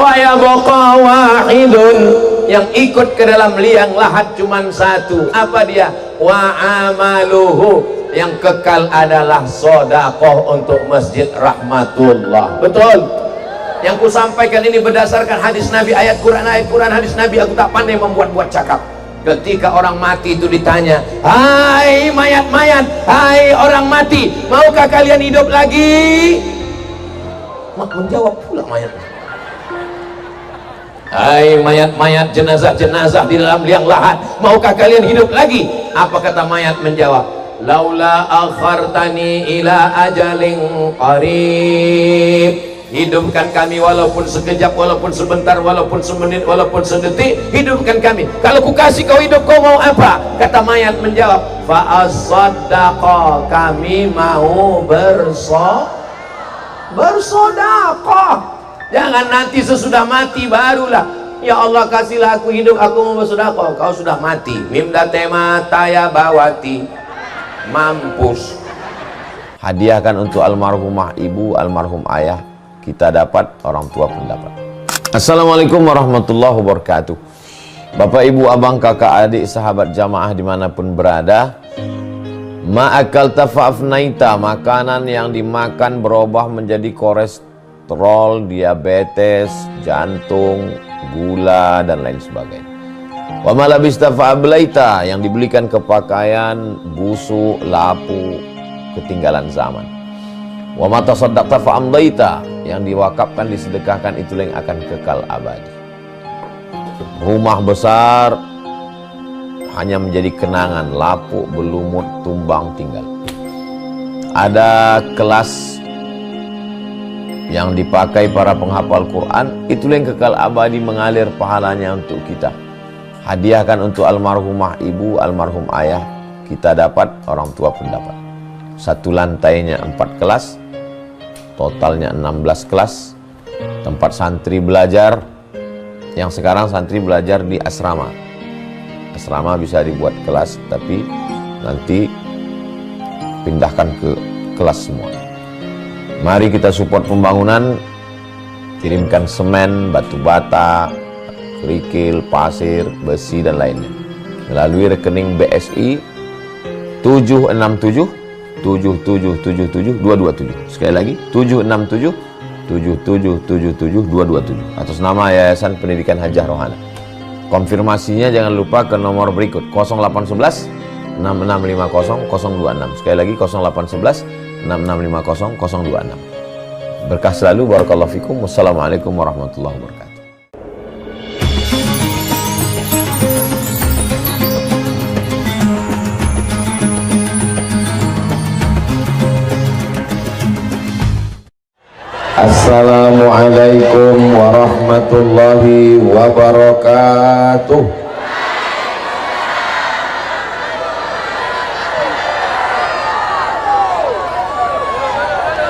wa yabqa wahidun, yang ikut ke dalam liang lahat cuman satu. Apa dia? Wa amaluhu, yang kekal adalah sedekah untuk Masjid Rahmatullah. Betul. Yang ku sampaikan ini berdasarkan hadis Nabi, ayat Quran, hadis Nabi. Aku tak pandai membuat-buat cakap. Ketika orang mati itu ditanya, hai mayat-mayat, hai orang mati, maukah kalian hidup lagi? Menjawab pula mayat, hai mayat-mayat, jenazah-jenazah di dalam liang lahat, maukah kalian hidup lagi? Apa kata mayat menjawab? Laula akhartani ila ajalin qarib, hidupkan kami walaupun sekejap, walaupun sebentar, walaupun semenit, walaupun sedetik, hidupkan kami. Kalau ku kasih kau hidup, kau mau apa? Kata mayat menjawab, fa as-sadaqah, kami mau bersedekah. Jangan nanti sesudah mati barulah, ya Allah kasihlah aku hidup, aku mau bersedekah. Kau sudah mati. Mimda tema taya bawati, mampus. Hadiahkan untuk almarhumah ibu, almarhum ayah, kita dapat, orang tua pun dapat. Assalamualaikum warahmatullahi wabarakatuh. Bapak, ibu, abang, kakak, adik, sahabat jamaah dimanapun berada, ma'akalta fa'afnaita, makanan yang dimakan berubah menjadi kolesterol, diabetes, jantung, gula, dan lain sebagainya. Wa malabista fa'ablaita, yang dibelikan ke pakaian busuk, lapu, ketinggalan zaman. Wa mata saddaqta fa'amdaita, yang diwakafkan, disedekahkan, itulah yang akan kekal abadi. Rumah besar hanya menjadi kenangan, lapuk, berlumut, tumbang, tinggal. Ada kelas yang dipakai para penghafal Quran, itulah yang kekal abadi, mengalir pahalanya untuk kita. Hadiahkan untuk almarhumah ibu, almarhum ayah, kita dapat, orang tua pun dapat. Satu lantainya 4 kelas, totalnya 16 kelas, tempat santri belajar. Yang sekarang santri belajar di asrama. Asrama bisa dibuat kelas, tapi nanti pindahkan ke kelas semua. Mari kita support pembangunan, kirimkan semen, batu bata, kerikil, pasir, besi, dan lainnya melalui rekening BSI 767 7777 227. Sekali lagi 767 7777 227 atas nama Yayasan Pendidikan Hajah Rohana. Konfirmasinya jangan lupa ke nomor berikut 0811 6650 026. Sekali lagi 0811 6650 026. Berkah selalu, barakallahu fikum. Wassalamualaikum warahmatullahi wabarakatuh. Assalamualaikum warahmatullahi wabarakatuh.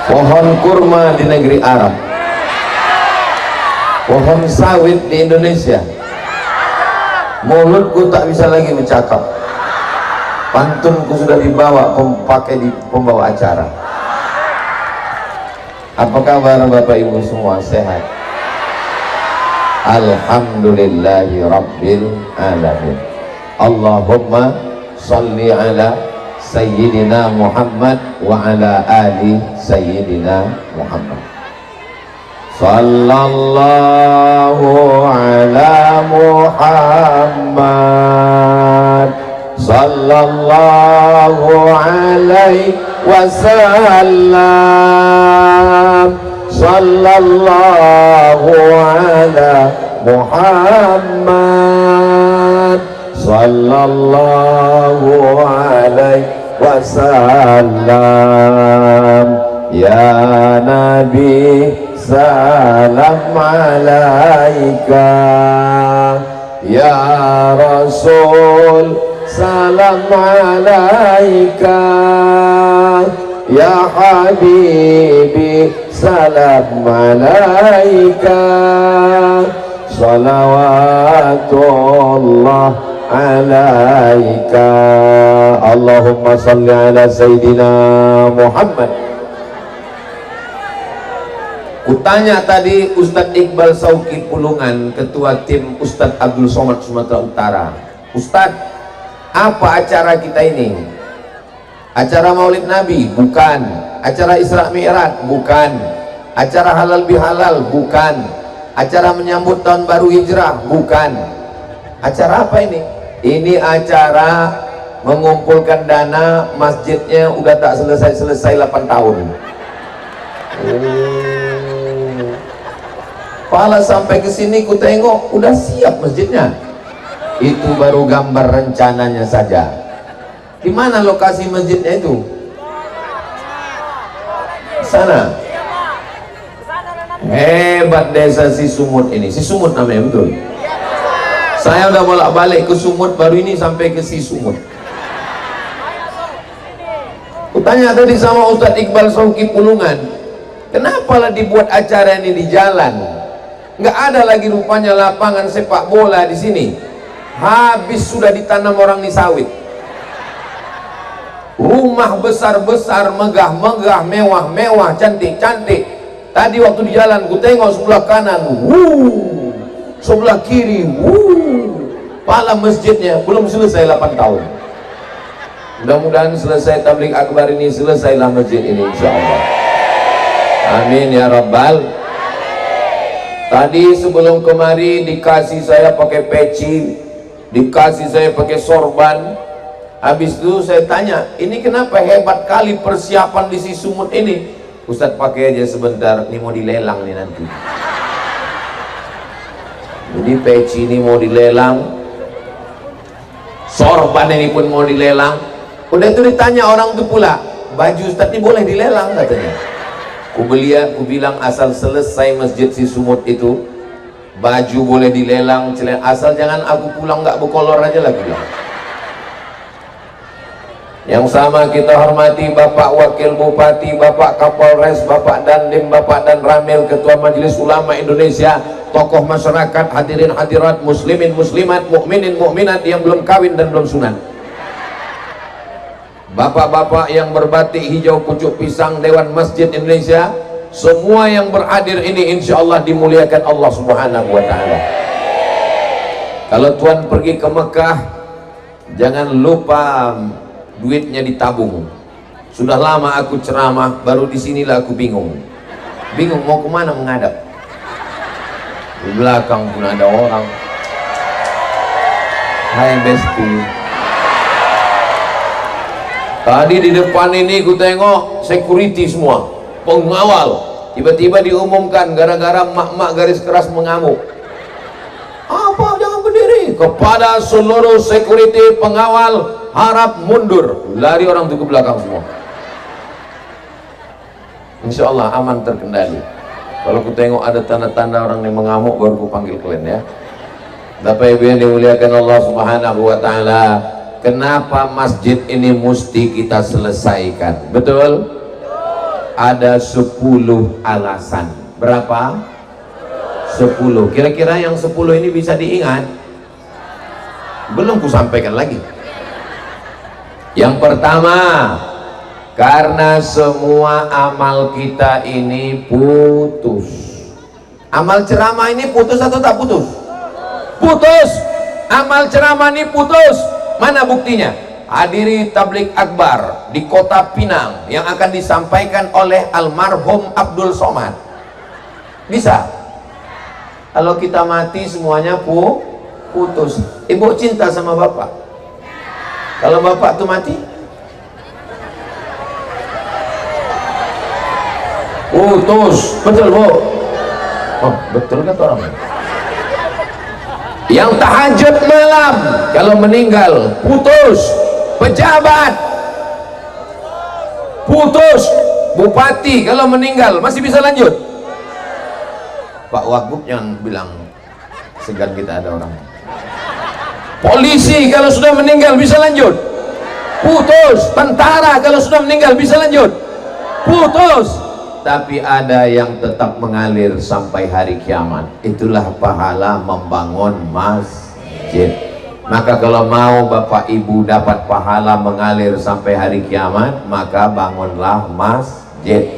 Pohon kurma di negeri Arab, pohon sawit di Indonesia. Mulutku tak bisa lagi bercakap, pantunku sudah dibawa pakai di pembawa acara. Apa kabar Bapak Ibu semua, sehat? Alhamdulillahi Rabbil Alamin. Allahumma salli ala Sayyidina Muhammad wa ala ali Sayyidina Muhammad. Sallallahu ala Muhammad, sallallahu alaihi wasallam, sallallahu ala Muhammad, sallallahu alaihi wasallam. Ya Nabi salam alaika, ya Rasul salam alaika, ya Habibi salam alaika, salawatullah alaika. Allahumma salli ala Sayyidina Muhammad. Kutanya tadi Ustadz Iqbal Sauki Pulungan, ketua tim Ustadz Abdul Somad Sumatera Utara, Ustadz, apa acara kita ini? Acara Maulid Nabi? Bukan. Acara Isra Mi'raj? Bukan. Acara halal bihalal? Bukan. Acara menyambut tahun baru hijrah? Bukan. Acara apa ini? Ini acara mengumpulkan dana, masjidnya udah tak selesai 8 tahun. Pala sampai ke sini ku tengok udah siap masjidnya. Itu baru gambar rencananya saja. Di mana lokasi masjidnya itu? Sana. Hebat desa Sisumut ini. Sisumut namanya, betul? Saya udah bolak-balik ke Sumut, baru ini sampai ke Sisumut. Kutanya tadi sama Ustadz Iqbal Sauki Pulungan, kenapa lah dibuat acara ini di jalan? Nggak ada lagi rupanya lapangan sepak bola di sini. Habis sudah ditanam orang di sawit. Rumah besar-besar, megah-megah, mewah-mewah, cantik-cantik. Tadi waktu di jalan ku tengok sebelah kanan, sebelah kiri, pala masjidnya belum selesai 8 tahun. Mudah-mudahan selesai tabligh akbar ini, selesailah masjid ini insyaallah. Amin ya rabbal. Tadi sebelum kemari dikasih saya pakai peci, dikasih saya pakai sorban. Habis itu saya tanya, ini kenapa hebat kali persiapan di Sisumut ini? Ustadz, pakai aja sebentar, ini mau dilelang nih nanti. Jadi peci ini mau dilelang, sorban ini pun mau dilelang. Udah itu ditanya orang itu pula, baju Ustadz ini boleh dilelang katanya. Ku bilang asal selesai masjid Sisumut itu, baju boleh dilelang, asal jangan aku pulang nggak berkolor aja lah bilang. Yang sama kita hormati Bapak Wakil Bupati, Bapak Kapolres, Bapak Dandim, Bapak Dan Ramil, Ketua Majelis Ulama Indonesia, tokoh masyarakat, hadirin hadirat, muslimin muslimat, mukminin mukminat yang belum kawin dan belum sunat. Bapak-bapak yang berbatik hijau pucuk pisang, Dewan Masjid Indonesia, semua yang berhadir ini insya Allah dimuliakan Allah Subhanahu wa Ta'ala. Kalau Tuan pergi ke Mekah, jangan lupa duitnya ditabung. Sudah lama aku ceramah, baru disinilah aku bingung mau kemana menghadap. Di belakang pun ada orang. Hai Besti. Tadi di depan ini ku tengok security semua, pengawal. Tiba-tiba diumumkan gara-gara mak-mak garis keras mengamuk. Apa, jangan berdiri. Kepada seluruh security pengawal, harap mundur. Lari orang itu ke belakang semua. Insya Allah aman, terkendali. Kalau ku tengok ada tanda-tanda orang yang mengamuk, baru ku panggil kalian ya. Bapak Ibu yang dimuliakan Allah Subhanahu wa Ta'ala, kenapa masjid ini mesti kita selesaikan? Betul? Ada 10 alasan. Berapa? 10. Kira-kira yang 10 ini bisa diingat? Belum ku sampaikan lagi. Yang pertama, karena semua amal kita ini putus. Amal ceramah ini putus atau tak putus? Putus. Amal ceramah ini putus. Mana buktinya? Hadiri tabligh akbar di Kota Pinang yang akan disampaikan oleh almarhum Abdul Somad. Bisa? Kalau kita mati semuanya putus. Ibu cinta sama bapak? Kalau bapak tuh mati? Putus. Betul bu? Oh, betul kan orang? Yang tahajud malam kalau meninggal putus. Pejabat putus. Bupati kalau meninggal masih bisa lanjut. Pak Wagub yang bilang segan kita ada orang. Polisi kalau sudah meninggal bisa lanjut, putus. Tentara kalau sudah meninggal bisa lanjut, putus. Tapi ada yang tetap mengalir sampai hari kiamat. Itulah pahala membangun masjid. Maka kalau mau Bapak Ibu dapat pahala mengalir sampai hari kiamat, maka bangunlah masjid.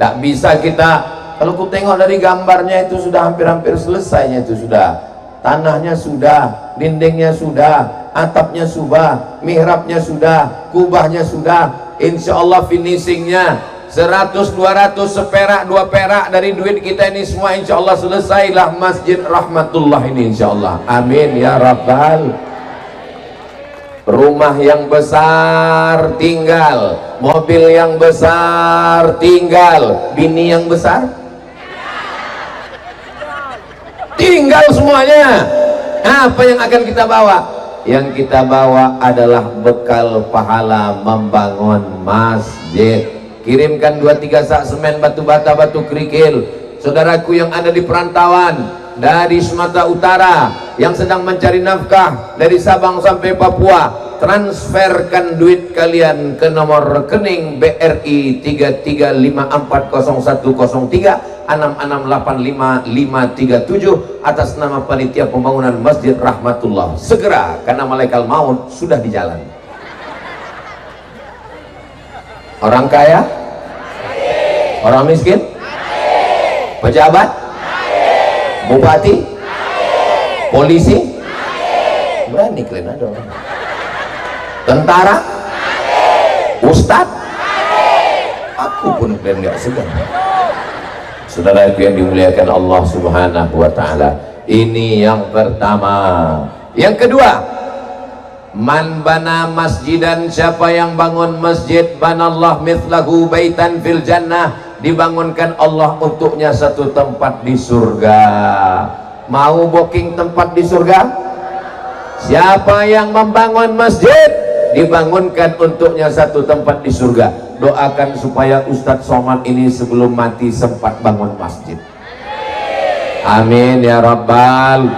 Tak bisa kita Kalau ku tengok dari gambarnya itu sudah hampir-hampir selesainya, itu sudah tanahnya sudah, dindingnya sudah, atapnya sudah, mihrabnya sudah, kubahnya sudah. Insya Allah finishingnya 100, 200, seperak, 2 perak dari duit kita ini semua insya Allah selesailah Masjid Rahmatullah ini insya Allah. Amin ya Rabbal. Rumah yang besar tinggal, mobil yang besar tinggal, bini yang besar tinggal semuanya. Apa yang akan kita bawa? Yang kita bawa adalah bekal pahala membangun masjid. Kirimkan 2-3 sak semen, batu bata, batu kerikil. Saudaraku yang ada di perantauan dari Sumatera Utara yang sedang mencari nafkah dari Sabang sampai Papua, transferkan duit kalian ke nomor rekening BRI 3354103668557 atas nama panitia pembangunan Masjid Rahmatullah. Segera, karena malaikat maut sudah di jalan. Orang kaya, orang miskin, pejabat, bupati, polisi, berani kalian ada orang, tentara, ustadz, aku pun kalian nggak segan. Saudara yang dimuliakan Allah Subhanahu wa Ta'ala, ini yang pertama. Yang kedua, man bana masjidan, siapa yang bangun masjid, banallah mithlahu baitan fil jannah, dibangunkan Allah untuknya satu tempat di surga. Mau booking tempat di surga? Siapa yang membangun masjid, dibangunkan untuknya satu tempat di surga. Doakan supaya Ustadz Somad ini sebelum mati sempat bangun masjid. Amin ya Rabbal.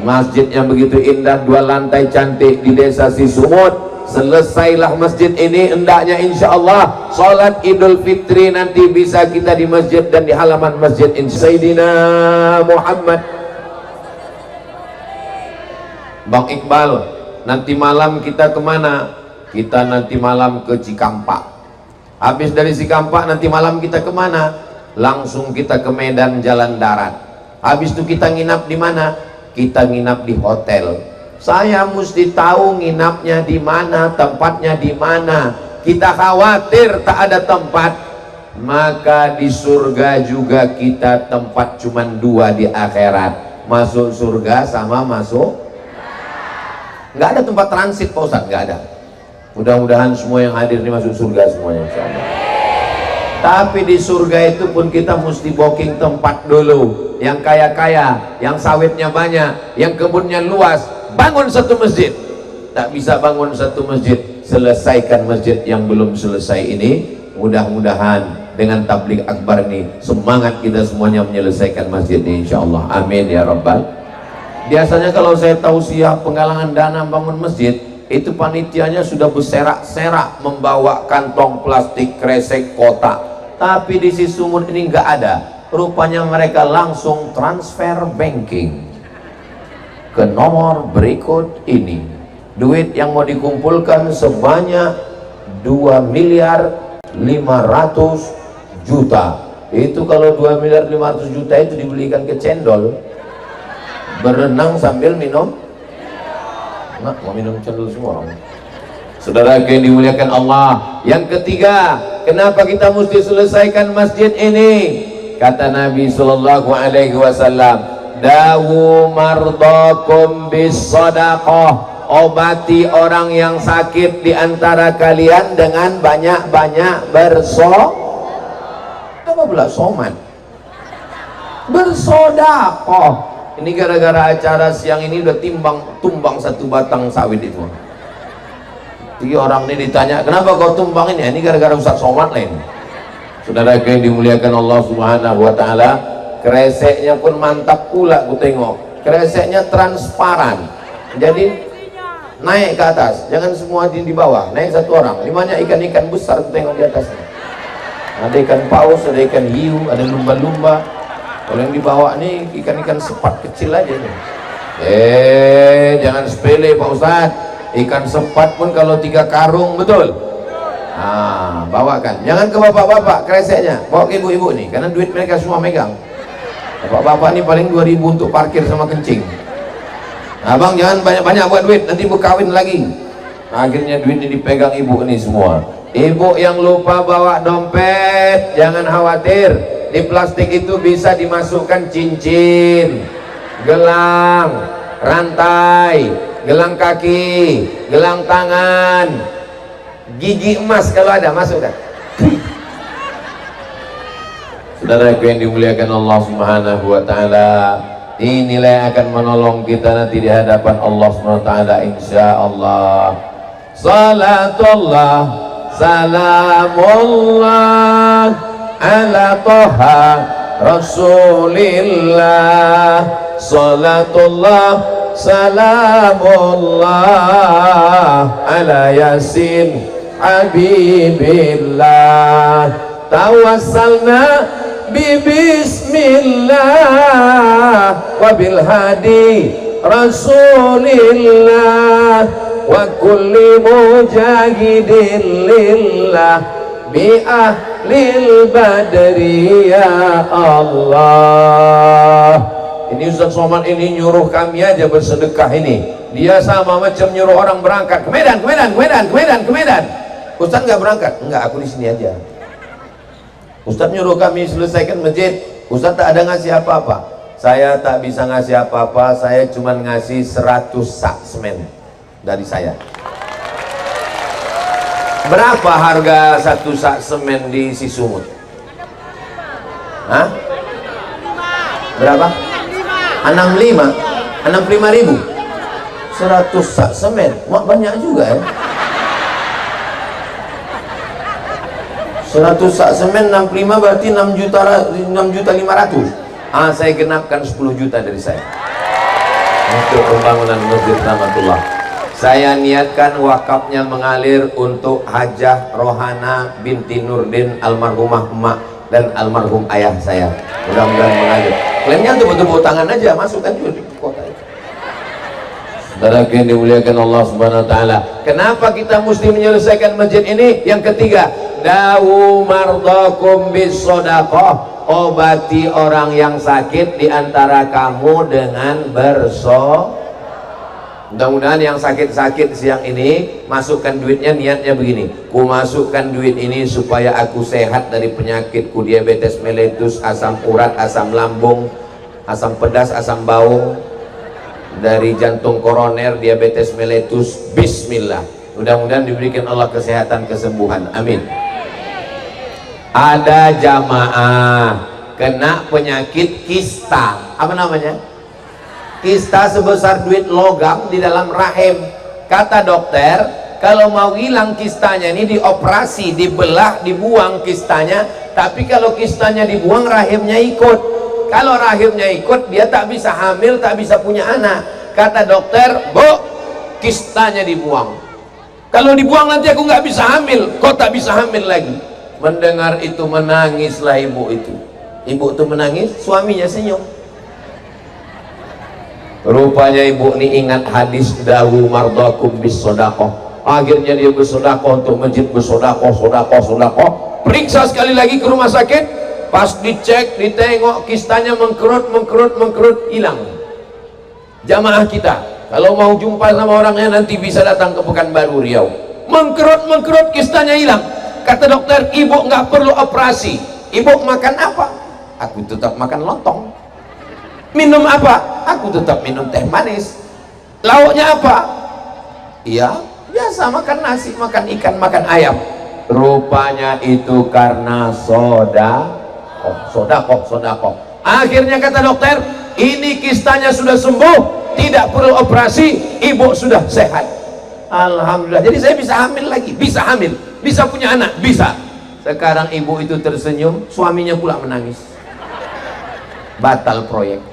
Masjid yang begitu indah, 2 lantai cantik di desa Sisumut. Selesailah masjid ini, hendaknya insya Allah sholat Idul Fitri nanti bisa kita di masjid dan di halaman masjid Sayyidina Muhammad. Bang Iqbal, nanti malam kita kemana? Kita nanti malam ke Cikampak. Habis dari Cikampak nanti malam kita kemana? Langsung kita ke Medan jalan darat. Habis itu kita nginap di mana? Kita nginap di hotel. Saya mesti tahu nginapnya di mana, tempatnya di mana. Kita khawatir tak ada tempat. Maka di surga juga kita tempat cuman 2 di akhirat. Masuk surga sama masuk. Nggak ada tempat transit Pak Ustadz, nggak ada. Mudah-mudahan semua yang hadir ini masuk surga semuanya insya Allah. Tapi di surga itu pun kita mesti booking tempat dulu. Yang kaya-kaya, yang sawitnya banyak, yang kebunnya luas, bangun satu masjid. Tak bisa bangun satu masjid, selesaikan masjid yang belum selesai ini. Mudah-mudahan dengan tabligh akbar ini semangat kita semuanya menyelesaikan masjid ini insya Allah. Amin ya Rabbal. Biasanya kalau saya tausiah penggalangan dana bangun masjid, itu panitianya sudah berserak-serak membawa kantong plastik, kresek, kotak. Tapi di Sisumut ini nggak ada. Rupanya mereka langsung transfer banking ke nomor berikut ini. Duit yang mau dikumpulkan sebanyak 2.500.000.000. Itu kalau 2.500.000.000 itu dibelikan ke cendol, berenang sambil minum. Nah, mau minum cendol semua orang. Saudara yang dimuliakan Allah. Yang ketiga, kenapa kita mesti selesaikan masjid ini? Kata Nabi sallallahu alaihi wasallam, dawu mardakum bis sadaqah, obati orang yang sakit di antara kalian dengan banyak-banyak apa pula soman? Bersedekah. Ini gara-gara acara siang ini udah tumbang 1 batang sawit itu. 3 orang ini ditanya, kenapa kau tumbang ini? Ini gara-gara Ustadz Somad lain. Saudara yang dimuliakan Allah Subhanahu wa Ta'ala, kreseknya pun mantap pula. Aku tengok kreseknya transparan, jadi naik ke atas, jangan semua di bawah, naik 1 orang. Limanya ikan-ikan besar, aku tengok di atasnya. Ada ikan paus, ada ikan hiu, ada lumba-lumba. Kalau yang dibawa nih ikan-ikan sepat kecil aja nih. Jangan sepele Pak Ustadz. Ikan sepat pun kalau 3 karung, betul? Bawakan, jangan ke bapak-bapak kreseknya, bawa ke ibu-ibu nih, karena duit mereka semua megang. Bapak-bapak ini paling 2.000 untuk parkir sama kencing. Abang jangan banyak-banyak buat duit, nanti berkawin lagi. Akhirnya duit ini dipegang ibu ini semua. Ibu yang lupa bawa dompet, jangan khawatir, di plastik itu bisa dimasukkan cincin, gelang, rantai, gelang kaki, gelang tangan, gigi emas kalau ada, masukkan. Saudaraku yang dimuliakan Allah Subhanahu wa taala, inilah yang akan menolong kita nanti di hadapan Allah Subhanahu wa taala insyaallah. Salatullah salamullah ala toha Rasulillah. Salatullah salamullah ala Yasin Habibillah. Tawassalna bismillah wa bil hadi Rasulillah wa kulli mujahidin lillah bi ahlil badri ya Allah. Ini Ustaz Somad ini nyuruh kami aja bersedekah ini. Dia sama macam nyuruh orang berangkat ke Medan, ke Medan, ke Medan, ke Medan, ke Medan. Ustaz nggak berangkat? Enggak, aku di sini aja. Ustaz nyuruh kami selesaikan masjid, Ustaz tak ada ngasih apa-apa. Saya tak bisa ngasih apa-apa, saya cuma ngasih 100 sak semen dari saya. Berapa harga 1 sak semen di Sisumut? Hah? Berapa? 65.000. 100 sak semen, wah banyak juga ya. 100 sak semen 65 berarti 6.500.000. Saya genapkan 10 juta dari saya untuk pembangunan Masjid Rahmatullah. Saya niatkan wakafnya mengalir untuk Hajah Rohana binti Nurdin almarhumah emak dan almarhum ayah saya. Mudah-mudahan mengalir. Klaimnya untuk tepuk tangan aja, masukkan juga di kota. Saudara yang dimuliakan Allah Subhanahu wa taala. Kenapa kita mesti menyelesaikan masjid ini? Yang ketiga, dawu mardakum bis shadaqah. Obati orang yang sakit di antara kamu dengan bersedekah. Mudah-mudahan yang sakit-sakit siang ini masukkan duitnya, niatnya begini, ku masukkan duit ini supaya aku sehat dari penyakitku, diabetes mellitus, asam urat, asam lambung, asam pedas, asam bau, dari jantung koroner, diabetes mellitus. Bismillah, mudah-mudahan diberikan Allah kesehatan, kesembuhan, amin. Ada jamaah kena penyakit kista, apa namanya? Kista sebesar duit logam di dalam rahim. Kata dokter, kalau mau hilang kistanya ini dioperasi, dibelah, dibuang kistanya. Tapi kalau kistanya dibuang, rahimnya ikut. Kalau rahimnya ikut, dia tak bisa hamil, tak bisa punya anak. Kata dokter, Bu, kistanya dibuang. Kalau dibuang nanti aku nggak bisa hamil, kau tak bisa hamil lagi. Mendengar itu menangislah ibu itu. Ibu itu menangis, suaminya senyum. Rupanya ibu ini ingat hadis dawu mardakum bis shadaqah. Akhirnya dia bersedekah untuk masjid, bersedekah, sedekah. Periksa sekali lagi ke rumah sakit. Pas dicek, ditengok, kistanya mengkerut, hilang. Jamaah kita, kalau mau jumpa sama orangnya nanti bisa datang ke Pekanbaru Riau. Mengkerut, kistanya hilang. Kata dokter, ibu nggak perlu operasi. Ibu makan apa? Aku tetap makan lontong. Minum apa? Aku tetap minum teh manis. Lauknya apa? Iya, biasa makan nasi, makan ikan, makan ayam. Rupanya itu karena sodakoh. Akhirnya kata dokter, ini kistanya sudah sembuh, tidak perlu operasi, ibu sudah sehat. Alhamdulillah. Jadi saya bisa hamil lagi, bisa hamil, bisa punya anak, bisa. Sekarang ibu itu tersenyum, suaminya pula menangis. Batal proyek.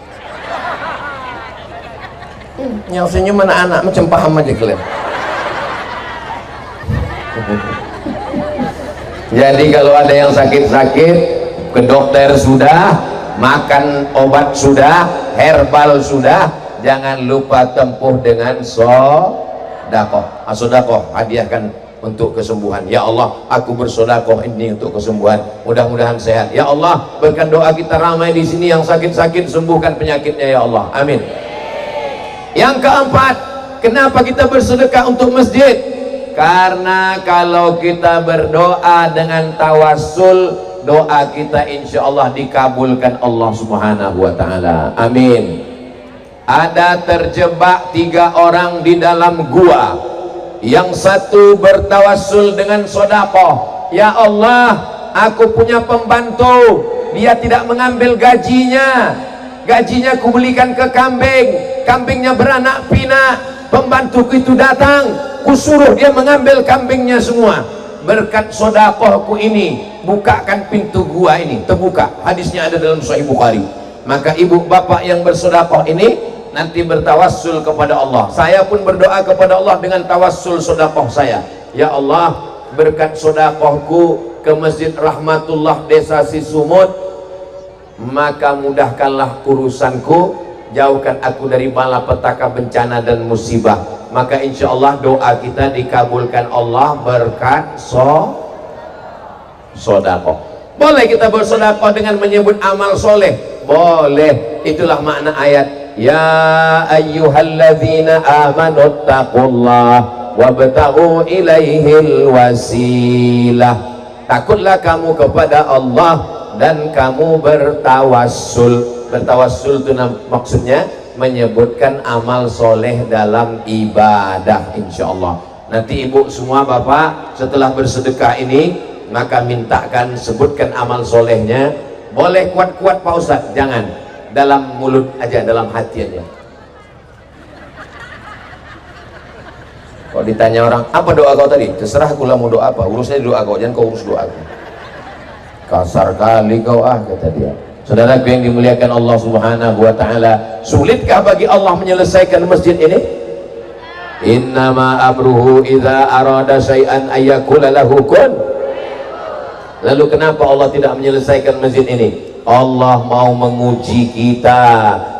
Yang senyum anak-anak macam paham aja kalian. Jadi kalau ada yang sakit-sakit, ke dokter sudah, makan obat sudah, herbal sudah, jangan lupa tempuh dengan sodakoh. Sodakoh, hadiahkan untuk kesembuhan. Ya Allah, aku bersedekah ini untuk kesembuhan, mudah-mudahan sehat. Ya Allah, berkat doa kita ramai di sini yang sakit-sakit, sembuhkan penyakitnya ya Allah, amin. Yang keempat, kenapa kita bersedekah untuk masjid? Karena kalau kita berdoa dengan tawassul, doa kita insya Allah dikabulkan Allah subhanahu wa ta'ala, amin. Ada terjebak 3 orang di dalam gua. Yang satu bertawassul dengan sedekah. Ya Allah, aku punya pembantu, dia tidak mengambil gajinya, gajinya kubelikan ke kambing, kambingnya beranak pinak, pembantuku itu datang, kusuruh dia mengambil kambingnya semua. Berkat sedekahku ini, bukakan pintu gua ini, terbuka. Hadisnya ada dalam Sahih Bukhari. Maka ibu bapak yang bersedekah ini nanti bertawassul kepada Allah. Saya pun berdoa kepada Allah dengan tawassul sedekah saya. Ya Allah, berkat sedekahku ke Masjid Rahmatullah Desa Sisumut, maka mudahkanlah urusanku, jauhkan aku dari malapetaka, bencana dan musibah. Maka insya Allah doa kita dikabulkan Allah berkat sedekah. Boleh kita bersedekah dengan menyebut amal soleh, boleh. Itulah makna ayat ya ayyuhalladzina amanu taqullaha wabtaghu ilaihil wasilah. Takutlah kamu kepada Allah dan kamu bertawassul. Bertawassul itu maksudnya menyebutkan amal soleh dalam ibadah, insya Allah. Nanti ibu semua bapak setelah bersedekah ini, maka mintakan sebutkan amal solehnya. Boleh kuat-kuat Pak Ustadz, jangan dalam mulut aja, dalam hati aja. Kalau ditanya orang, apa doa kau tadi? Terserah aku lah mau doa apa, urusnya doa kau, jangan kau urus doa aku. Kasar kali kau kata dia. Saudaraku yang dimuliakan Allah subhanahu wa ta'ala, sulitkah bagi Allah menyelesaikan masjid ini? Innama amruhu idza arada syai'an ayyakula lahu kun. Lalu kenapa Allah tidak menyelesaikan masjid ini? Allah mau menguji kita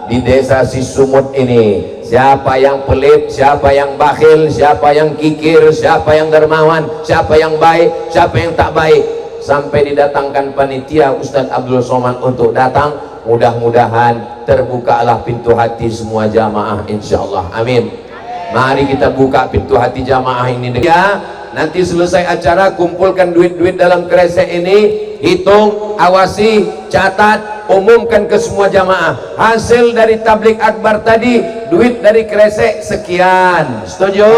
di desa Sisumut ini. Siapa yang pelit, siapa yang bakhil, siapa yang kikir, siapa yang dermawan, siapa yang baik, siapa yang tak baik. Sampai didatangkan panitia Ustadz Abdul Somad untuk datang. Mudah-mudahan terbukalah pintu hati semua jamaah insyaallah, amin. Mari kita buka pintu hati jamaah ini ya. Nanti selesai acara, kumpulkan duit-duit dalam kresek ini, hitung, awasi, catat, umumkan ke semua jamaah. Hasil dari tablik akbar tadi, duit dari kresek sekian, setuju?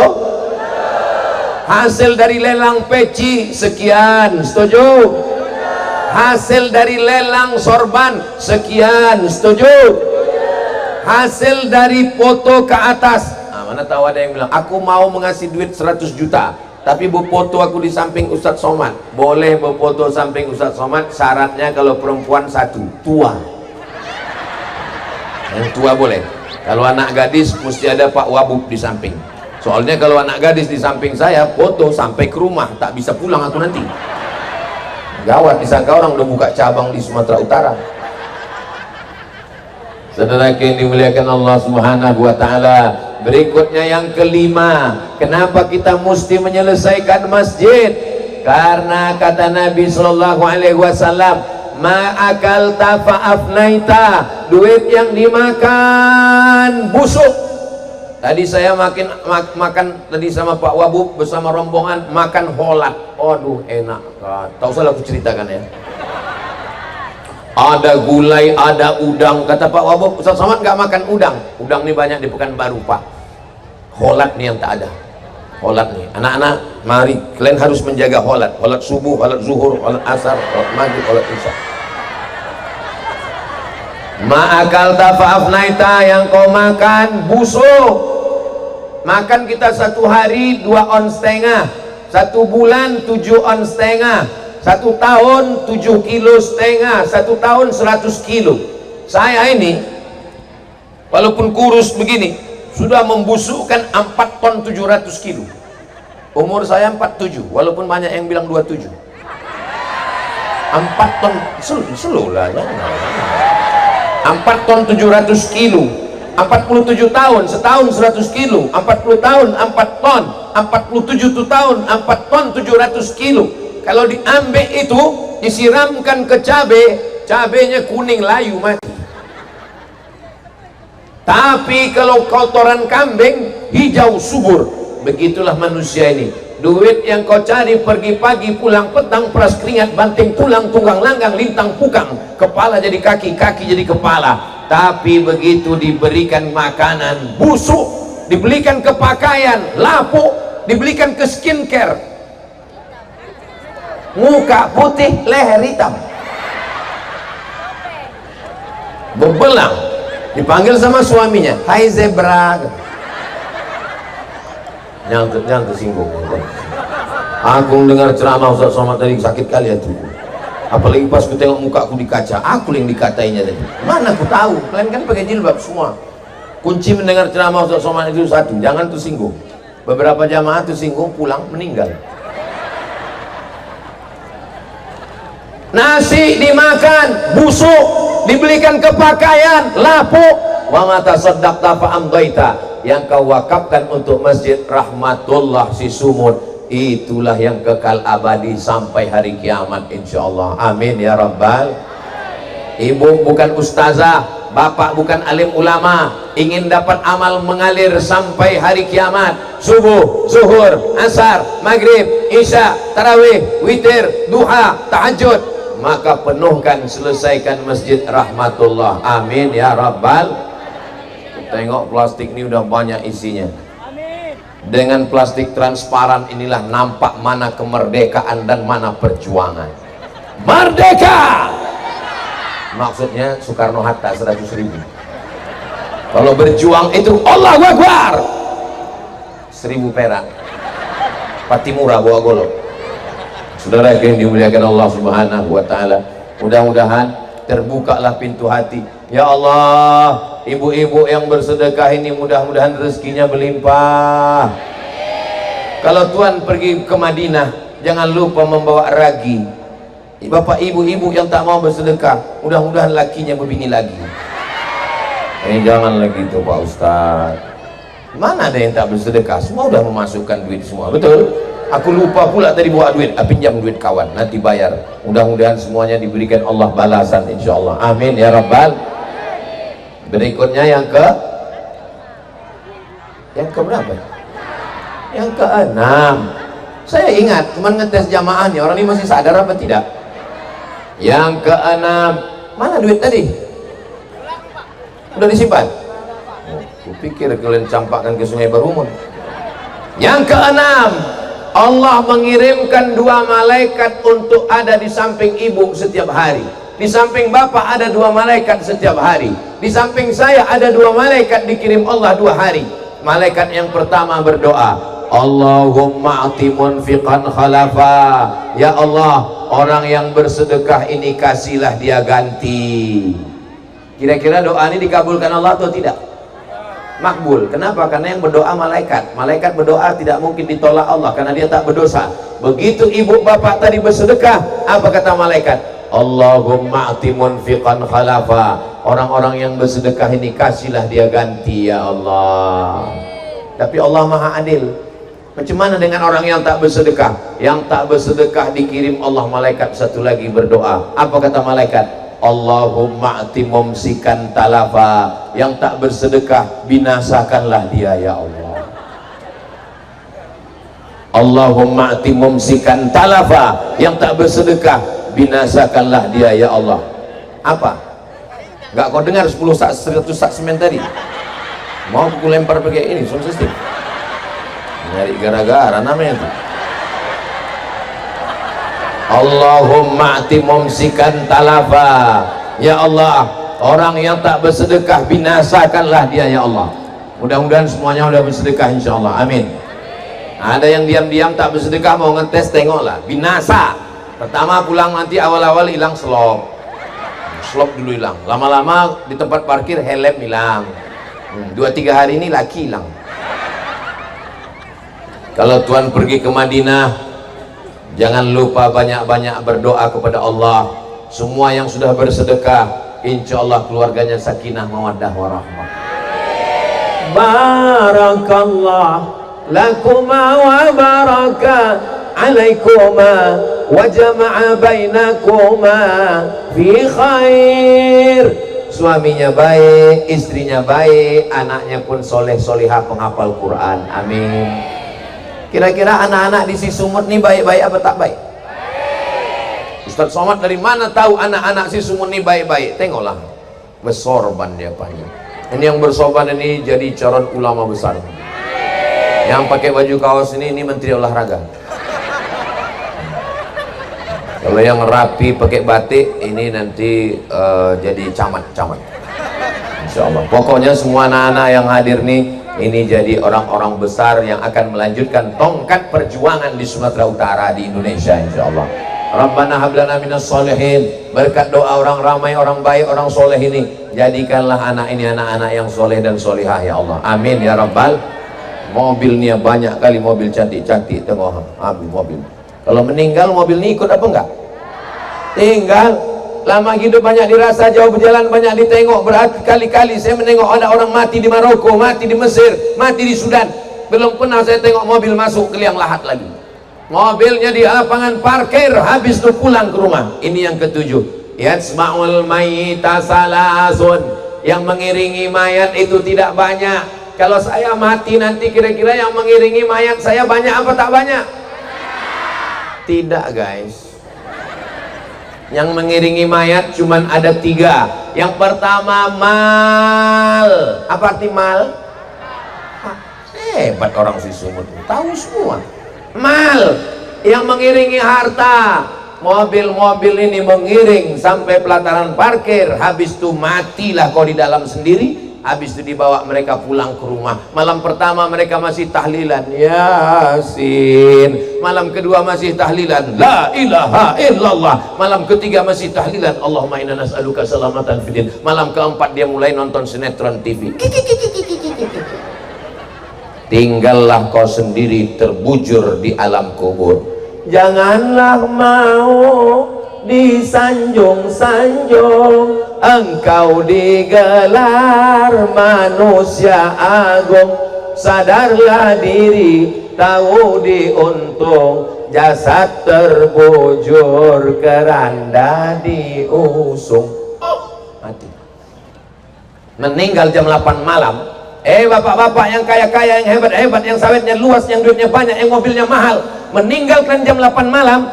Hasil dari lelang peci sekian, setuju? Hasil dari lelang sorban sekian, setuju? Hasil dari foto ke atas, nah, mana tahu ada yang bilang aku mau mengasih duit 100 juta tapi berfoto aku di samping Ustadz Somad. Boleh berfoto samping Ustadz Somad, syaratnya kalau perempuan satu, tua. Yang tua boleh. Kalau anak gadis mesti ada Pak Wabub di samping. Soalnya kalau anak gadis di samping saya, foto sampai ke rumah, tak bisa pulang aku nanti. Gawat, disangka orang udah buka cabang di Sumatera Utara. Saudara yang dimuliakan Allah subhanahu wa ta'ala, berikutnya yang kelima, kenapa kita mesti menyelesaikan masjid? Karena kata Nabi sallallahu alaihi wasallam, ma'akal tafa'afnaita, duit yang dimakan busuk. Tadi saya makan tadi sama Pak Wabub bersama rombongan, makan holat. Aduh enak, tak usah aku ceritakan ya. Ada gulai, ada udang. Kata Pak Wabub, Ustaz Somad nggak makan udang. Udang nih banyak di Pekanbaru Pak. Holat nih yang tak ada. Holat nih, anak-anak, mari kalian harus menjaga holat. Holat subuh, holat zuhur, holat asar, holat maghrib, holat isya. Ma'akal tafa'afnaita, yang kau makan busuk. Makan kita 1 hari 2 ons setengah, 1 bulan 7 ons setengah, 1 tahun 7 kilo setengah, 1 tahun 100 kilo. Saya ini walaupun kurus begini sudah membusukkan 4 ton 700 kilo. Umur saya 47, walaupun banyak yang bilang 27. 4 ton slow lah ya. 4 ton 700 kilo, 47 tahun, setahun 100 kilo, 40 tahun 4 ton, 47 tahun 4 ton 700 kilo. Kalau diambil itu disiramkan ke cabenya kuning layu mati. Tapi kalau kotoran kambing hijau subur. Begitulah manusia ini. Duit yang kau cari pergi pagi pulang petang, peras keringat banting tulang, tunggang langgang lintang pukang, kepala jadi kaki, kaki jadi kepala. Tapi begitu diberikan makanan busuk, dibelikan ke pakaian lapuk, dibelikan ke skincare, muka putih leher hitam, bebelang, dipanggil sama suaminya, hai zebra, jangan tersinggung. Aku dengar ceramah Ustaz Somad tadi sakit kali hati, apalagi pas ku tengok muka aku di kaca, aku yang dikatainya tadi. Mana aku tahu, kalian kan pakai jilbab semua. Kunci mendengar ceramah Ustaz Somad itu satu, jangan tersinggung. Beberapa jamaah tersinggung pulang meninggal. Nasi dimakan busuk, dibelikan ke pakaian lapuk. Wa ma tasaddaqta fa amdaita, yang kau wakafkan untuk Masjid Rahmatullah si Sumut, itulah yang kekal abadi sampai hari kiamat insyaallah. Amin ya rabbal. Ibu bukan ustazah, bapak bukan alim ulama, ingin dapat amal mengalir sampai hari kiamat, subuh, zuhur, asar, maghrib, isya, tarawih, witir, duha, tahajud, maka penuhkan, selesaikan Masjid Rahmatullah. Amin ya rabbal. Tengok plastik ini udah banyak isinya. Dengan plastik transparan inilah nampak mana kemerdekaan dan mana perjuangan. Merdeka! Maksudnya Soekarno-Hatta 100.000. Kalau berjuang itu Allahu Akbar 1000 perak, Patimura bawa golok. Saudara yang dimuliakan Allah Subhanahu wa taala, mudah-mudahan terbukalah pintu hati. Ya Allah, ibu-ibu yang bersedekah ini mudah-mudahan rezekinya berlimpah. Kalau Tuhan pergi ke Madinah, jangan lupa membawa ragi. Bapak ibu-ibu yang tak mau bersedekah, mudah-mudahan lakinya berbini lagi. Jangan lagi itu Pak Ustaz. Mana ada yang tak bersedekah? Semua udah memasukkan duit semua, betul? Aku lupa pula tadi bawa duit, pinjam duit kawan, nanti bayar. Mudah-mudahan semuanya diberikan Allah balasan insyaallah. Amin ya rabbal. Berikutnya yang ke berapa? Yang ke-6. Saya ingat teman ngetes jamaah nih, orang ini masih sadar apa tidak? Yang ke-6, mana duit tadi? Udah disimpan? Oh, kupikir kalian campakkan ke Sungai Barumun. Yang ke-6, Allah mengirimkan 2 malaikat untuk ada di samping ibu setiap hari. Di samping bapak ada 2 malaikat setiap hari. Di samping saya ada 2 malaikat dikirim Allah 2 hari. Malaikat yang pertama berdoa, Allahumma ati munfiqan khalafa. Ya Allah, orang yang bersedekah ini kasihlah dia ganti. Kira-kira doa ini dikabulkan Allah atau tidak? Makbul. Kenapa? Karena yang berdoa malaikat. Malaikat berdoa tidak mungkin ditolak Allah karena dia tak berdosa. Begitu ibu bapak tadi bersedekah, apa kata malaikat? Allahumma ati munfiqan khalafa. Orang-orang yang bersedekah ini kasihlah dia ganti ya Allah. Tapi Allah Maha Adil. Macam mana dengan orang yang tak bersedekah? Yang tak bersedekah dikirim Allah malaikat satu lagi berdoa. Apa kata malaikat? Allahumma ati mumsikan talafa. Yang tak bersedekah binasakanlah dia ya Allah. Allahumma ati mumsikan talafa. Yang tak bersedekah binasakanlah dia ya Allah. Apa? Enggak kau dengar 100 sak semen tadi? Mau aku lempar pakai ini sound system. Nyari gara-gara namanya itu. Allahumma ati mumsikan talafa. Ya Allah, orang yang tak bersedekah binasakanlah dia ya Allah. Mudah-mudahan semuanya sudah bersedekah insyaallah. Amin. Ada yang diam-diam tak bersedekah, mau ngetes, tengoklah binasa. Pertama pulang nanti awal-awal hilang slop dulu hilang, lama-lama di tempat parkir helm hilang, 2-3 hari ini laki hilang. Kalau Tuhan pergi ke Madinah, jangan lupa banyak-banyak berdoa kepada Allah. Semua yang sudah bersedekah, insya Allah keluarganya sakinah mawaddah warahmah. Barakallah lakuma wa baraka alaikuma wa jama'a bainakuma fi khair. Suaminya baik, istrinya baik, anaknya pun soleh solihah penghafal Quran. Amin. Kira-kira anak-anak di si Sumut nih baik-baik apa tak baik? Ustaz Somad dari mana tahu anak-anak si Sumut nih baik-baik? Tengoklah, bersorban dia panjang. Ini yang bersorban ini jadi calon ulama besar. Yang pakai baju kaos ini menteri olahraga. Kalau yang rapi pakai batik ini nanti jadi camat-camat. Insya Allah. Pokoknya semua anak-anak yang hadir nih ini jadi orang-orang besar yang akan melanjutkan tongkat perjuangan di Sumatera Utara, di Indonesia, insya Allah. Rabbana hablana minas solihin. Berkat doa orang ramai, orang baik, orang soleh ini, jadikanlah anak ini anak-anak yang soleh dan solihah ya Allah. Amin ya Rabbal. Mobilnya banyak kali, mobil cantik-cantik. Tengok habis mobil. Kalau meninggal mobil ini ikut apa enggak? Tinggal. Lama hidup banyak dirasa, jauh berjalan banyak ditengok. Berkali-kali saya menengok ada orang mati di Maroko, mati di Mesir, mati di Sudan. Belum pernah saya tengok mobil masuk ke liang lahat lagi. Mobilnya di lapangan parkir, habis itu pulang ke rumah. Ini yang ketujuh. Yatsma'ul mayyita salasun. Yang mengiringi mayat itu tidak banyak. Kalau saya mati nanti kira-kira yang mengiringi mayat saya banyak apa tak banyak? Tidak guys. Yang mengiringi mayat cuman ada 3. Yang pertama mal. Apa arti mal? Hebat orang si Sumut, tahu semua. Mal yang mengiringi harta. Mobil-mobil ini mengiring sampai pelataran parkir, habis itu matilah kau di dalam sendiri. Habis itu dibawa mereka pulang ke rumah. Malam pertama mereka masih tahlilan Yasin. Malam kedua masih tahlilan La ilaha illallah. Malam ketiga masih tahlilan Allahumma inna nas'aluka salamatan fidin. Malam keempat dia mulai nonton sinetron TV. Tinggallah kau sendiri terbujur di alam kubur. Janganlah mau disanjung-sanjung, engkau digelar manusia agung. Sadarlah diri, tahu diuntung, jasad terbujur, keranda diusung. Mati. Meninggal jam 8 malam. Bapak-bapak yang kaya-kaya, yang hebat-hebat, yang sawitnya luas, yang duitnya banyak, yang mobilnya mahal, meninggalkan jam 8 malam.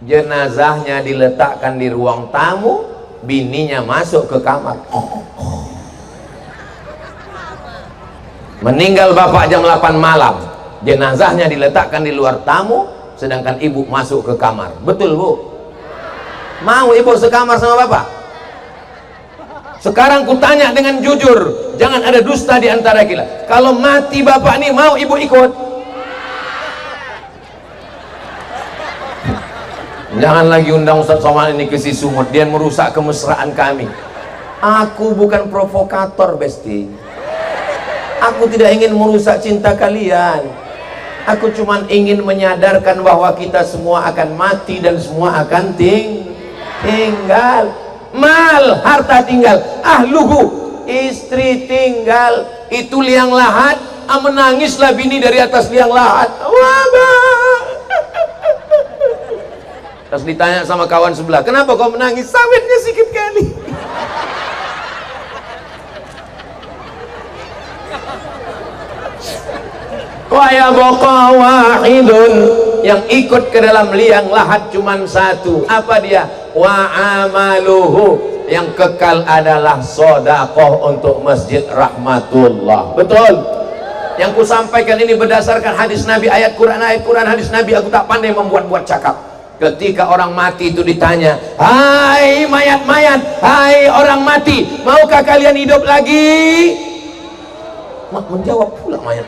Jenazahnya diletakkan di ruang tamu, bininya masuk ke kamar. Meninggal bapak jam 8 malam, jenazahnya diletakkan di luar tamu, sedangkan ibu masuk ke kamar. Betul bu? Mau ibu sekamar sama bapak? Sekarang ku tanya dengan jujur, jangan ada dusta di antara kita. Kalau mati bapak nih, mau ibu ikut? Jangan lagi undang Ustaz Somad ini ke si Sumut, dia merusak kemesraan kami. Aku bukan provokator besti. Aku tidak ingin merusak cinta kalian. Aku cuma ingin menyadarkan bahwa kita semua akan mati dan semua akan tinggal. Mal, harta tinggal. Ahluhu, istri tinggal. Itu liang lahat. Menangislah bini dari atas liang lahat. Terus ditanya sama kawan sebelah, kenapa kau menangis? Sawitnya sikit kali. Wa yabqa wahidun, yang ikut ke dalam liang lahat cuman satu. Apa dia? Wa amaluhu, yang kekal adalah sedekah untuk Masjid Rahmatullah. Betul? Yang ku sampaikan ini berdasarkan hadis Nabi, ayat Quran, hadis Nabi. Aku tak pandai membuat-buat cakap. Ketika orang mati itu ditanya, hai mayat-mayat, hai orang mati, maukah kalian hidup lagi? Menjawab pula mayat.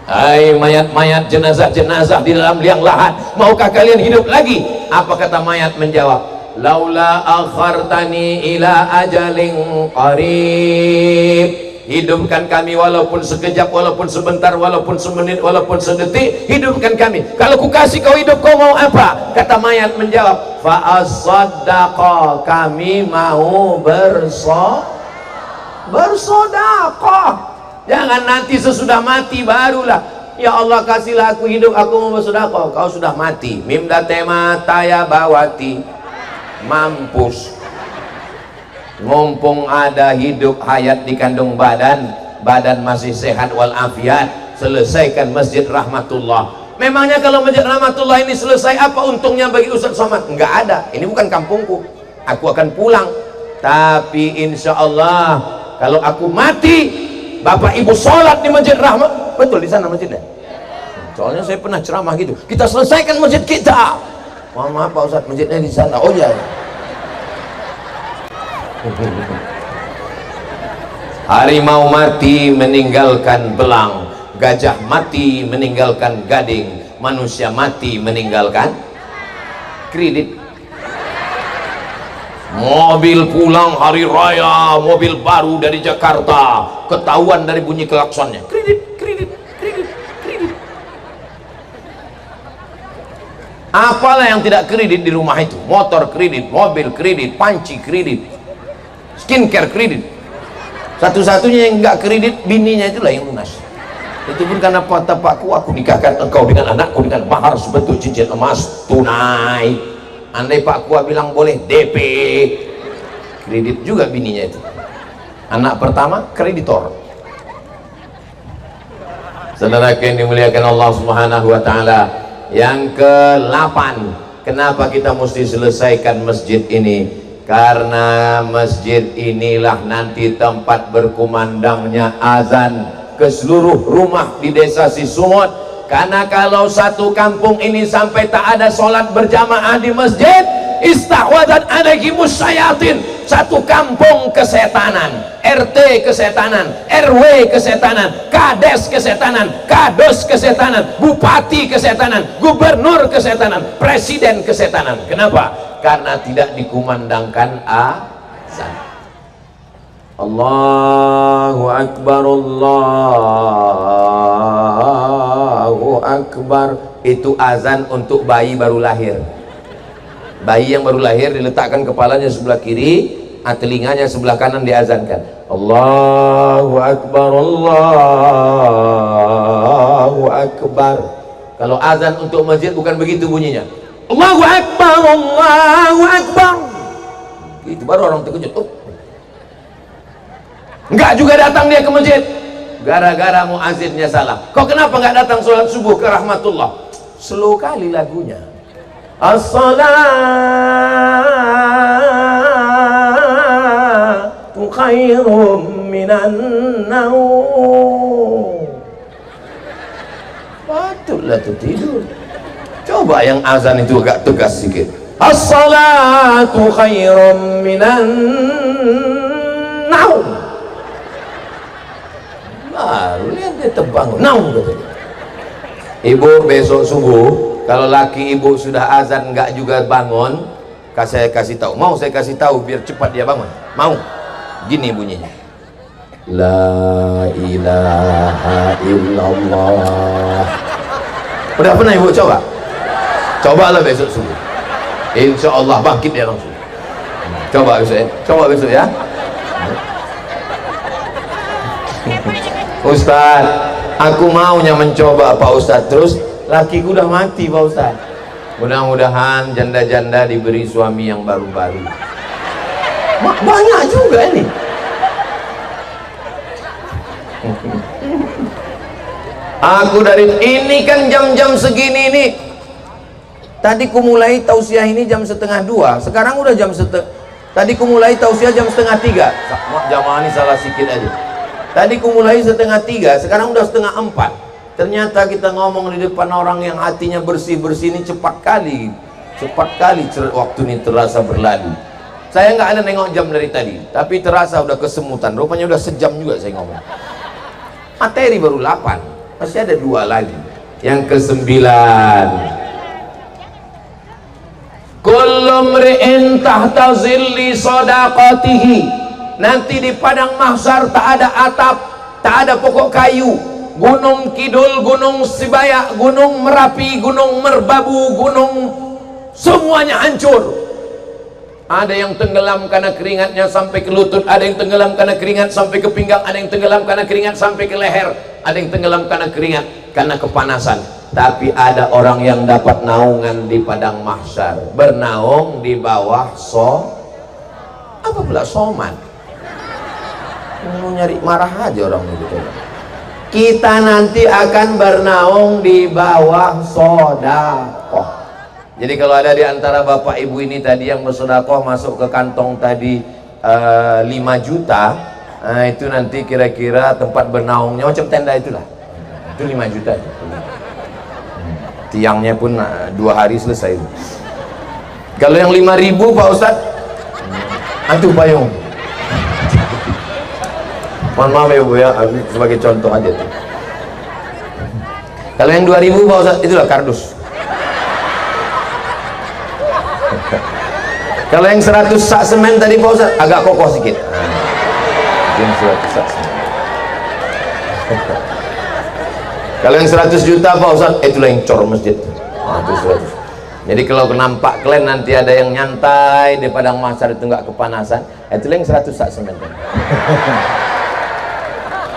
Hai mayat-mayat, jenazah-jenazah di dalam liang lahat, maukah kalian hidup lagi? Apa kata mayat menjawab? Laula akhartani ila ajalin qarib. Hidupkan kami walaupun sekejap, walaupun sebentar, walaupun semenit, walaupun sedetik. Hidupkan kami. Kalau ku kasih kau hidup, kau mau apa? Kata mayat menjawab, fa'as-sadaqah, kami mau bersodaqah. Jangan nanti sesudah mati barulah, ya Allah kasihlah aku hidup, aku mau bersedekah. Kau sudah mati. Mim datema taya bawati. Mampus. Mumpung ada hidup hayat di kandung badan, badan masih sehat walafiat, selesaikan Masjid Rahmatullah. Memangnya kalau Masjid Rahmatullah ini selesai, apa untungnya bagi Ustaz Somad? Enggak ada. Ini bukan kampungku. Aku akan pulang. Tapi insya Allah kalau aku mati, Bapak Ibu sholat di Masjid Rahmat. Betul di sana masjidnya? Soalnya saya pernah ceramah gitu. Kita selesaikan masjid kita. Mohon maaf Pak Ustaz, masjidnya di sana. Oh ya. Harimau mati meninggalkan belang, gajah mati meninggalkan gading, manusia mati meninggalkan kredit. Mobil pulang hari raya, mobil baru dari Jakarta, ketahuan dari bunyi klaksonnya, kredit, kredit, kredit, kredit. Apalah yang tidak kredit di rumah itu? Motor kredit, mobil kredit, panci kredit, skincare kredit. Satu-satunya yang enggak kredit bininya itulah yang lunas. Itu pun karena kata Pakku, aku nikahkan engkau dengan anakku dengan mahar sebentuk cincin emas tunai. Andai Pakku bilang boleh DP, kredit juga bininya itu. Anak pertama kreditor. Saudara yang dimuliakan Allah Subhanahu wa taala, yang ke-8, kenapa kita mesti selesaikan masjid ini? Karena masjid inilah nanti tempat berkumandangnya azan ke seluruh rumah di desa Sisumut. Karena kalau satu kampung ini sampai tak ada sholat berjamaah di masjid, istahwadat alaihimus syayatin. Satu kampung kesetanan, RT kesetanan, RW kesetanan, kades kesetanan, kados kesetanan, bupati kesetanan, gubernur kesetanan, presiden kesetanan. Kenapa? Karena tidak dikumandangkan azan. Allahu Akbar, Allahu Akbar. Itu azan untuk bayi baru lahir. Bayi yang baru lahir diletakkan kepalanya sebelah kiri, telinganya sebelah kanan, diazankan. Allahu Akbar, Allahu Akbar. Kalau azan untuk masjid bukan begitu bunyinya. Allahu Akbar, Allahu Akbar. Itu baru orang terkejut. Oh. Enggak juga datang dia ke masjid, gara-gara muazzinnya salah. Kok kenapa enggak datang sholat subuh ke Rahmatullah? Slow kali lagunya. As-salatu khairum minan naum. Patutlah tuh tidur. Coba yang azan itu agak tegas sedikit. As-salatu khairum minan naum. Baru lihat dia terbangun. Naum katanya. Ibu besok subuh, kalau laki ibu sudah azan nggak juga bangun, saya kasih tahu. Mau saya kasih tahu biar cepat dia bangun? Mau? Gini bunyinya. La ilaha illallah. Udah pernah ibu coba? Cobalah besok subuh. Insya Allah bangkit dia langsung. Coba besok ya. Coba besok ya. Ustaz, aku maunya mencoba Pak Ustaz. Terus lakiku udah mati Pak Ustaz. Mudah-mudahan janda-janda diberi suami yang baru-baru. Banyak juga ini. Aku dari ini kan jam-jam segini nih. Tadi ku mulai tausiah ini jam 1:30. Sekarang udah jam Tadi ku mulai tausiah jam 2:30. Jamaah ini salah sedikit aja. Tadi ku mulai 2:30, sekarang udah 3:30. Ternyata kita ngomong di depan orang yang hatinya bersih-bersih ini cepat kali waktu ini terasa berlalu. Saya nggak ada nengok jam dari tadi, tapi terasa udah kesemutan. Rupanya udah sejam juga saya ngomong. Materi baru 8, masih ada 2 lagi. Yang ke-9. Kullu mri'in tahta zilli shadaqatihi. Nanti di padang mahsyar tak ada atap, tak ada pokok kayu. Gunung Kidul, Gunung Sibayak, Gunung Merapi, Gunung Merbabu, gunung semuanya hancur. Ada yang tenggelam karena keringatnya sampai ke lutut, ada yang tenggelam karena keringat sampai ke pinggang, ada yang tenggelam karena keringat sampai ke leher, ada yang tenggelam karena keringat karena kepanasan. Tapi ada orang yang dapat naungan di padang mahsyar, bernaung di bawah apa pula soman. Mau nyari marah aja orang itu. Kita nanti akan bernaung di bawah sedekah. Jadi kalau ada di antara bapak ibu ini tadi yang bersedekah masuk ke kantong tadi 5 juta, nah itu nanti kira-kira tempat bernaungnya macam tenda itulah. Itu 5 juta. Tiangnya pun 2 hari selesai. Kalau yang 5.000 Pak Ustadz, antum payung. Mohon maaf ya Bu ya, sebagai contoh aja tuh. Kalau yang 2.000 Pak Ustadz, itulah kardus. Kalau yang 100 sak semen tadi Pak Ustadz, agak kokoh sedikit. Yang 100 sak semen. Kalau yang 100 juta Pak Ustadz, itulah yang cor masjid. Itu 100. Jadi kalau nampak kalian nanti ada yang nyantai di padang mahsyar itu nggak kepanasan, itulah yang 100 sak semen.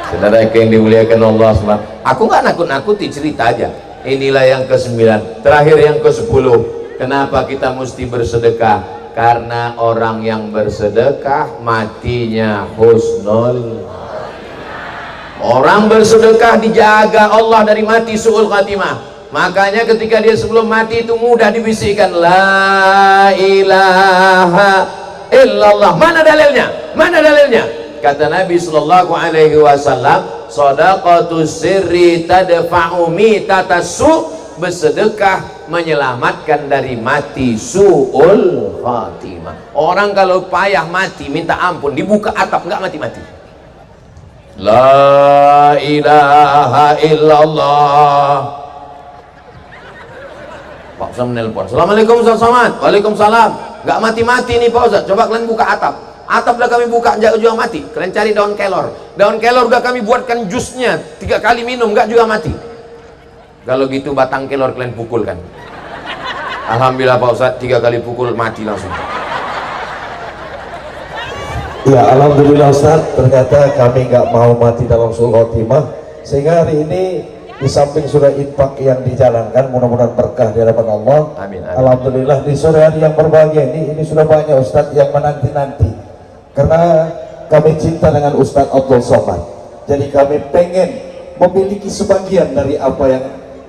Saudara yang dimuliakan Allah SWT, aku nggak nakut-nakuti, cerita aja. Inilah yang ke-9, terakhir yang ke-10. Kenapa kita mesti bersedekah? Karena orang yang bersedekah matinya husnul. Orang bersedekah dijaga Allah dari mati su'ul khatimah. Makanya ketika dia sebelum mati itu mudah dibisikkan la ilaha illallah. Mana dalilnya? Mana dalilnya? Kata Nabi sallallahu alaihi wasallam, shadaqatus sirri tadfa'u mitatassu. Bersedekah menyelamatkan dari mati su'ul khatimah. Orang kalau payah mati minta ampun, dibuka atap nggak mati-mati. La ilaha illallah. Pak Ustaz menelpon, assalamualaikum Ustaz Somad. Waalaikumsalam. Nggak mati-mati nih Pak Ustaz, coba kalian buka atap. Atap udah kami buka, juga mati. Kalian cari daun kelor. Daun kelor udah kami buatkan jusnya, 3 kali minum nggak juga mati. Kalau gitu batang kelor kalian pukulkan. Alhamdulillah Pak Ustadz, 3 kali pukul mati langsung. Ya Alhamdulillah Ustaz, ternyata kami nggak mau mati dalam su'ul khotimah. Sehingga hari ini di samping surah infak yang dijalankan, mudah-mudahan berkah di hadapan Allah. Amin, amin. Alhamdulillah di sore hari yang berbahagia ini sudah banyak Ustadz yang menanti-nanti. Karena kami cinta dengan Ustadz Abdul Somad. Jadi kami pengen memiliki sebagian dari apa yang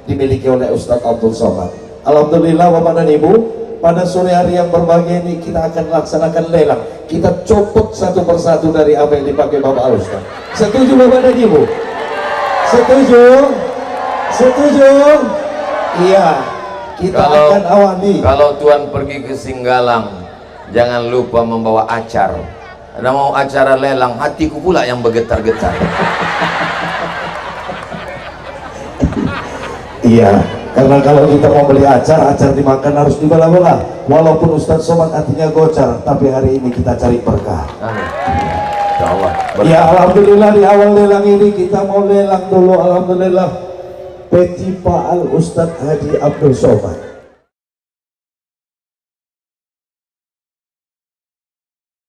dimiliki oleh Ustadz Abdul Somad. Alhamdulillah Bapak dan Ibu, pada sore hari yang berbahagia ini kita akan laksanakan lelang. Kita copot satu persatu dari apa yang dipakai Bapak Ustadz. Setuju Bapak dan Ibu? Setuju? Setuju? Iya. Kita akan awali. Kalau Tuan pergi ke Singgalang, jangan lupa membawa acar. Ada mau acara lelang, hatiku pula yang bergetar-getar. Iya, karena kalau kita mau beli acar dimakan harus dibelah-belah. Walaupun Ustadz Somad hatinya gocar, tapi hari ini kita cari berkah. Amin. Insyaallah. Ya Alhamdulillah di awal lelang ini kita mau lelang dulu. Alhamdulillah peti Pak Al Ustadz Haji Abdul Somad.